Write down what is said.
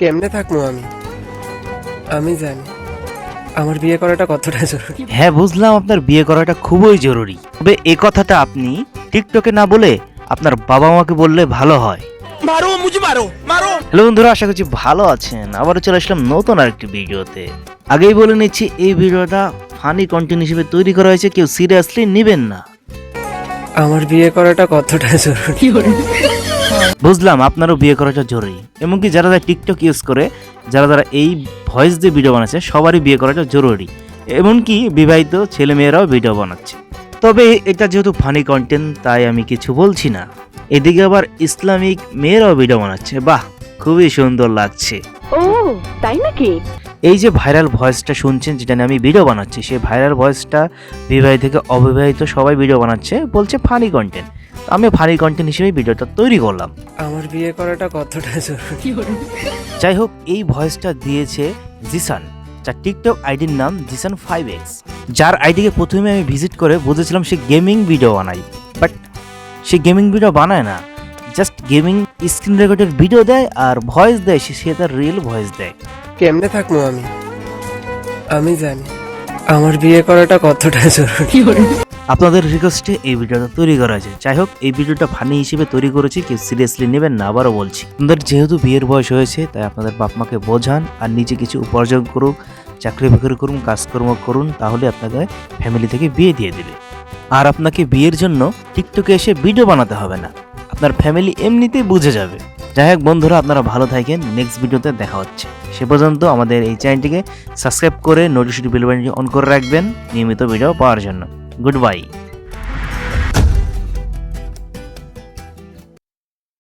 কেমনে থাকবো আমি জানি আমার বিয়ে করাটা কতটা জরুরি। হ্যাঁ, বুঝলাম আপনার বিয়ে করাটা খুবই জরুরি, তবে এই কথাটা আপনি টিকটকে না বলে আপনার বাবা মাকে বললে ভালো হয়। হ্যালো বন্ধুরা, আশা করছি ভালো আছেন। আবারও চলে আসলাম নতুন আরেকটি ভিডিওতে। আগেই বলে নিচ্ছি, এই ভিডিওটা ফানি কন্টেন্ট হিসেবে তৈরি করা হয়েছে, কেউ সিরিয়াসলি নেবেন না। আমার বিয়ে করাটা কতটা জরুরি। বুঝলাম আপনারও বিয়ে করাটা জরুরি, এমনকি যারা যারা টিকটক ইউজ করে, যারা যারা এই ভয়েস দিয়ে ভিডিও বানাচ্ছে, সবারই বিয়ে করাটা জরুরি। এমনকি বিবাহিত ছেলে মেয়েরাও ভিডিও বানাচ্ছে। তবে এটা যেহেতু ফানি কন্টেন্ট, তাই আমি কিছু বলছি না। এদিকে আবার ইসলামিক মেয়েরাও ভিডিও বানাচ্ছে, বাহ, খুবই সুন্দর লাগছে। ও তাই নাকি? এই যে ভাইরাল ভয়েসটা শুনছেন, যেটা নিয়ে আমি ভিডিও বানাচ্ছি, সেই ভাইরাল ভয়েসটা বিবাহিত থেকে অবিবাহিত সবাই ভিডিও বানাচ্ছে, বলছে ফানি কন্টেন্ট। আমি ফানি কন্টেন্ট হিসেবে ভিডিওটা তৈরি করলাম। আমার বিয়ে করাটা কতটা জরুরি। যাই হোক, এই ভয়েসটা দিয়েছে জিসান, যার টিকটক আইডির নাম জিসান 5x, যার আইডিকে প্রথমে আমি ভিজিট করে বুঝেছিলাম সে গেমিং ভিডিও বানায়। বাট সে গেমিং ভিডিও বানায় না, জাস্ট গেমিং স্ক্রিন রেকর্ডের ভিডিও দেয় আর ভয়েস দেয়, সে তার রিয়েল ভয়েস দেয়। কেমনে থাকবো আমি জানি আমার বিয়ে করাটা কতটা জরুরি। আপনাদের রিকোয়েস্টে এই ভিডিওটা তৈরি করা হয়েছে। যাই হোক, এই ভিডিওটা ফানি হিসেবে তৈরি করেছি, কেউ সিরিয়াসলি নেবেন না, আবারও বলছি। আপনাদের যেহেতু বিয়ের বয়স হয়েছে, তাই আপনাদের বাপ মাকে বোঝান আর নিজে কিছু উপার্জন করুক, চাকরি বাকরি করুন, কাজকর্ম করুন, তাহলে আপনাকে ফ্যামিলি থেকে বিয়ে দিয়ে দেবে। আর আপনাকে বিয়ের জন্য টিকটকে এসে ভিডিও বানাতে হবে না, আপনার ফ্যামিলি এমনিতেই বুঝে যাবে। যাই হোক বন্ধুরা, আপনারা ভালো থাকেন, নেক্সট ভিডিওতে দেখা হচ্ছে। সে পর্যন্ত আমাদের এই চ্যানেলটিকে সাবস্ক্রাইব করে নোটিফিকেশন বেল বাটনটি অন করে রাখবেন নিয়মিত ভিডিও পাওয়ার জন্য। Good bye.